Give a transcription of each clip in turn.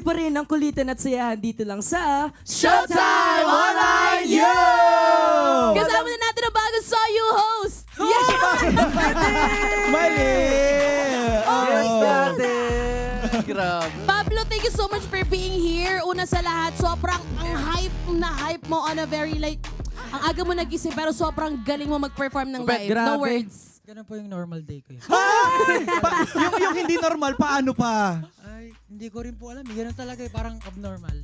pa rin ang kulitan at sayahan dito lang sa Showtime Online You! Kasama na natin ang bagong Soyu host. Yes! Mali! Yes, dati. Grabe. Pablo, thank you so much for being here. Una sa lahat, sobrang ang hype mo on a very like, ang aga mo nagising pero sobrang galing mo mag-perform ng live. No grabe. words. Ganun po yung normal day ko. yung hindi normal, paano pa? Ay, hindi ko rin po alam. Ganun talaga parang abnormal.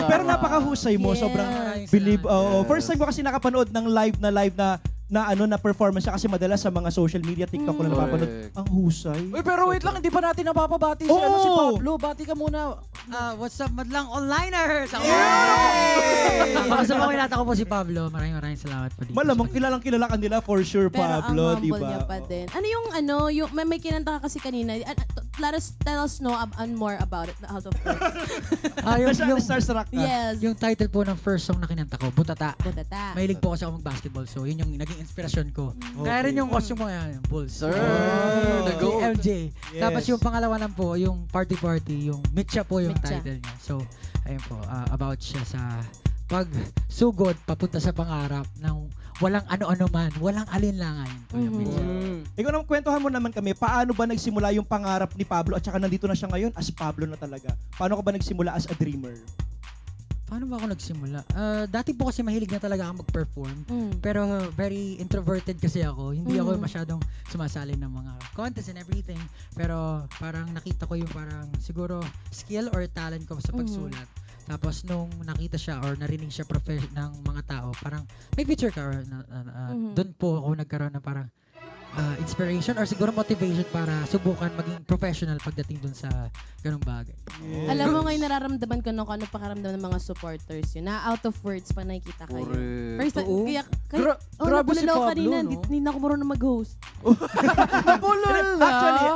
Pero napakahusay mo, Yes. sobrang Maraming believe. salamat. First time ko kasi nakapanood ng live na performance siya kasi madalas sa mga social media, TikTok ko na napapanood. Correct. Ang husay. Uy, pero wait lang, hindi pa natin napapabati si, Oo. si Pablo. Bati ka muna. What's up, madlang onliners? Yay! Baka sa mga kinata ko po si Pablo. Maraming salamat po dito. Malamang kilalang kilala ka nila for sure, Pero Pablo, ang di humble ba? niya pa din. Yung may kinanta ka kasi kanina. Let us tell us more about it out of words. Yung starstruck ka. Yes. Yung title po ng first song na kinanta ko, Butata. Butata. Mahilig po kasi ako mag-basketball, so yun yung naging inspirasyon ko. Kaya rin yung costume ko ngayon, yung Bulls. Sir, Oh. the GOAT. LJ. Yes. Tapos yung pangalawa lang po, yung Party Party, yung Mitcha po yung Mitcha. title niya. So, ayun po, about siya sa pagsugod papunta sa pangarap ng walang ano-ano man, walang alinlangan. Yun po yung Mitcha. Ikaw naman, kwentuhan mo naman kami, paano ba nagsimula yung pangarap ni Pablo at saka nandito na siya ngayon as Pablo na talaga? Paano ka ba nagsimula as a dreamer? Paano ba ako nagsimula? Dati po kasi mahilig na talaga ako mag-perform. Mm. Pero very introverted kasi ako. Hindi ako masyadong sumasali ng mga contests and everything. Pero parang nakita ko yung parang siguro skill or talent ko sa pagsulat. Tapos nung nakita siya or narinig siya ng mga tao, parang may future ka or doon po ako nagkaroon ng parang inspiration or siguro motivation para subukan maging professional pagdating dun sa ganung bagay. Alam mo ngayon nararamdaman ko kung ano pakaramdam ng mga supporters yun. Na out of words pa nakikita kayo. Correct. First, Oo. Grabe si nabulalaw Pablo, kanina. no? Hindi na ako marunong mag-host. Napulol na.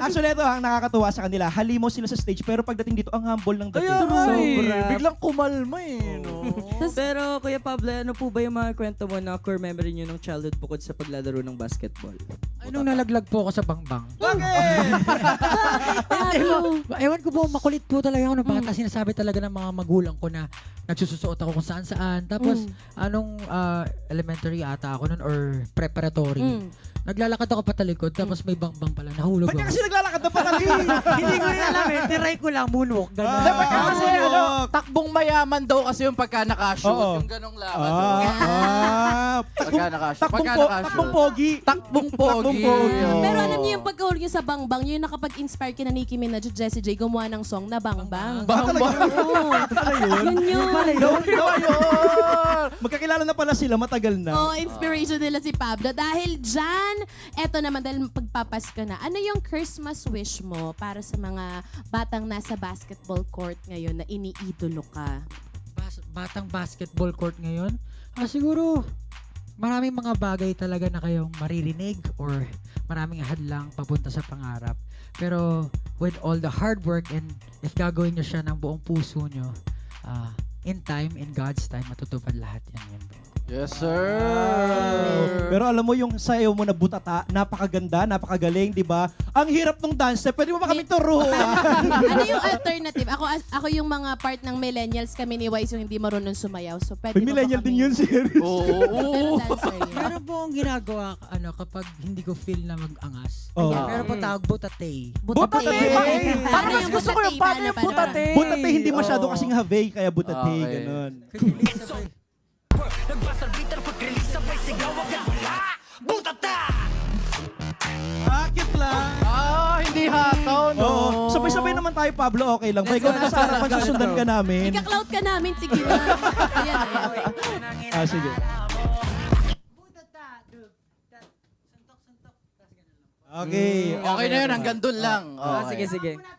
Actually ito ang nakakatuwa sa kanila. Halimaw sila sa stage pero pagdating dito ang humble ng dating. Kaya nga eh. Sobra. Biglang kumalma eh. No? Pero Kuya Pablo, ano po ba yung mga kwento mo na core memory nyo ng childhood bukod sa paglalaro ng basketball? Ay, nung nalaglag po ako sa bangbang. Claro. Ewan ko po, makulit po talaga ako ng bata. Sinasabi talaga ng mga magulang ko na nagsusuot ako kung saan-saan. Tapos, anong elementary ata ako nun or preparatory. Naglalakad ako patalikod, tapos may bangbang pala. Nahulog Ba't ka ako. kasi naglalakad na pala? Hindi ko rin alam eh. Tiray ko lang, moonwalk. Ganun. Dapat ka kasi moonwalk. ano, takbong mayaman daw kasi yung pagka nakashoot. Oo. Yung ganong lakad. Pagka nakashoot. Pagka nakashoot. Takbong pogi. Takbong pogi. Oo. Pero alam niyo yung pagkahulog niyo sa bangbang, yun yung nakapag-inspire kina Nicki Minaj at Jessie J gumawa ng song na bangbang. Bang bang. Oo. Yun yun. Magkakilala na pala sila, matagal na. Oh, inspiration nila si Pablo. Dahil dyan, eto naman, dahil pagpapasko na, ano yung Christmas wish mo para sa mga batang nasa basketball court ngayon na iniidolo ka? Batang basketball court ngayon? Siguro, maraming mga bagay talaga na kayong maririnig or maraming hadlang papunta sa pangarap. Pero with all the hard work and if gagawin nyo siya ng buong puso nyo, in time, in God's time, matutupad lahat yan. Yes, sir. Pero alam mo yung sayaw mo na butata, napakaganda, napakagaling, di ba? Ang hirap ng dance step. Pwede mo ba kami turuan? Ano yung alternative? Ako yung mga part ng millennials kami ni Wise yung hindi marunong sumayaw. So pwede mo Millennial ba din yun, serious. Oo. Pero dancer yun. Meron po akong ginagawa kapag hindi ko feel na mag-angas. Oh. Meron po tawag butate. Butate! Paano yung Gusto ko yung paano yung butate? Butate, hindi masyado Oo. kasing have, kaya butate, Okay. ganon. Akit lang. Hindi hataw, no? Oo. Sabay-sabay naman tayo, Pablo. Okay lang. Kaya ikaw na sa harapan, susundan ka namin. Ika-cloud ka namin, sige na. Ayan, ayan. Sige. Okay. Okay na yun, hanggang dun lang. Sige, sige. Sige.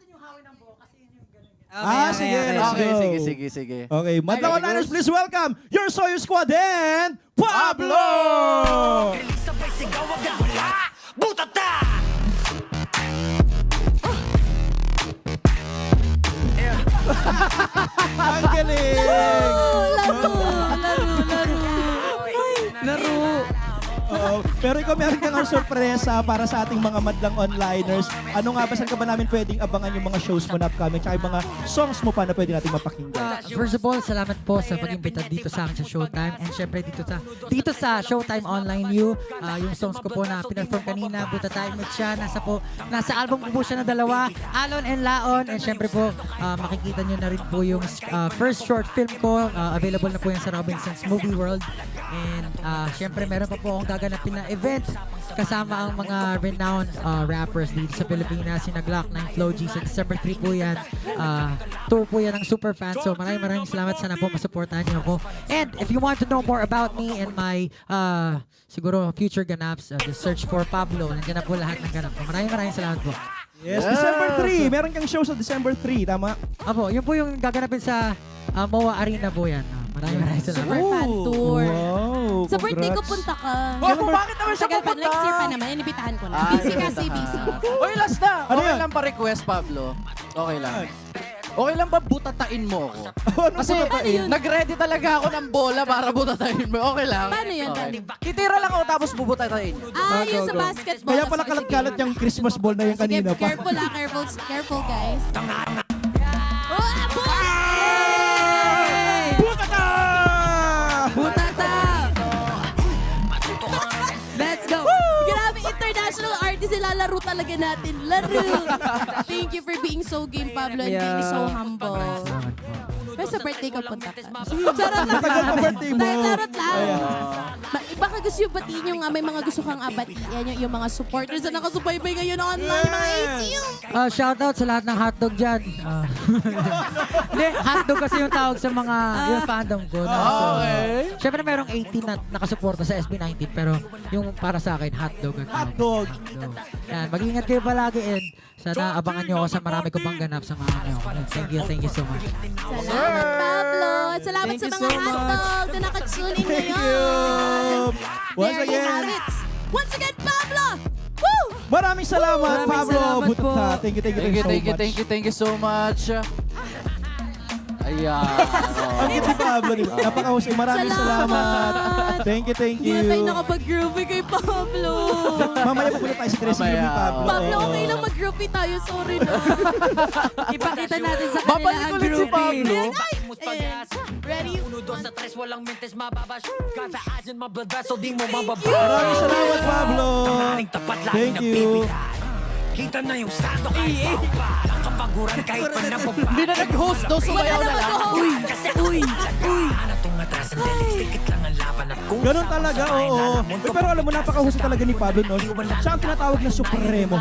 Let's Okay, go. sige. Okay, Madlaw Liners, please welcome your Soyo Squad and Pablo! Ang galing! Laro. Laro. Oo. Pero ikaw meron kang sorpresa para sa ating mga madlang onliners. Ano nga ba, saan ka ba namin pwedeng abangan yung mga shows mo na upcoming tsaka yung mga songs mo pa na pwede natin mapakinggan? First of all, salamat po sa pag-imbita dito sa akin sa Showtime and syempre dito sa Showtime Online U. Yung songs ko po na pinarform kanina, Buta Tayo Mit siya, nasa album ko po siya na dalawa, Alon and Laon, and syempre po makikita nyo na rin po yung first short film ko, available na po yan sa Robinson's Movie World, and syempre meron pa po akong gaganapin na event kasama ang mga renowned rappers dito sa Pilipinas, sina Glock 9, Flo G, sa December 3 po yan. Tour po yan ng Superfan. So maraming salamat. Sana po masuportahan niyo ako. And if you want to know more about me and my siguro future ganaps, just search for Pablo. Nandiyan na po lahat ng ganap. Maraming salamat po. Yes, December 3. Meron kang show sa December 3, tama? Apo, yun po yung gaganapin sa MOA Arena po yan. Maraming salamat. Super fan tour. Wow, Sa birthday ko congrats. punta ka. Bakit naman siya Tagal pa, pupunta? next year pa naman. Inibitahan ko lang. Ah, Busy ganun kasi, na. busy. Oy, last na. Ano Okay yan? lang pa-request, Pablo. Okay lang. Okay lang ba butatain mo ako? Ano Kasi butatain? nag-ready talaga ako ng bola para butatain mo. Okay lang. Paano yun? Kitira lang ako tapos bubutatain. Ah, yun sa Go, go. basketball. Kaya pala kalat-kalat yung Christmas ball na yung Sige, kanina pa. careful careful guys. Oh, Butata! Butata! Let's go! Grabe, international artist, ilalaro talaga natin. Laro! Thank you for being so game, Pablo, and being so humble. Pero sa birthday ko punta ka. Charot lang. Tagal pa birthday mo. Charot lang. Ayan. Baka gusto yung batiin yung may mga gusto kang batiin yung mga supporters na nakasubaybay ngayon online, mga ATM. Shoutout sa lahat ng hotdog dyan. Hindi, hotdog kasi yung tawag sa mga yung fandom ko. No? So, syempre merong 18 na nakasuporta sa SB19 pero yung para sa akin, hotdog. Hotdog. So, yan, mag-ingat kayo palagi and sana abangan nyo ako sa marami ko pang ganap sa mga nyo. Thank you so much. Salamat, Pablo. Salamat Thank sa you mga so much. hotdog na nakatune in Thank ngayon. you. Once There you again, have it. Once again, Pablo! Woo! maraming salamat, Maraming Pablo. salamat po. Butata. Thank you Thank you so much. Ayan. Ang cute ni Pablo, di ba? Napakahusay. Maraming salamat. Thank you. Hindi na tayo nakapag-groovy kay Pablo. Mamaya pupunta tayo sa dressing room ni Mamaya, Pablo. Pablo, Oo. okay lang mag-groovy tayo. Sorry na. Ipakita natin sa kanila Babalik ang ulit si grouping. Pablo. Ready? 1, 2, sa 3, walang mintes mababas. Kataasin, ma-blood vessel, di mo mababa. Maraming salamat, Pablo. Tanghaling tapat lang Thank ng you. bibilad. Kita na yung sado kahit pa. Ang kapaguran kahit pa napagpa. Hindi na nag-host daw, sumayaw na lang. Uy, kasi uy. Ano tong atrasan, delikit lang ang laban at kung Ganun talaga, oo. Pero alam mo, napakahusay talaga ni Pablo, no? Siya ang tinatawag na Supremo.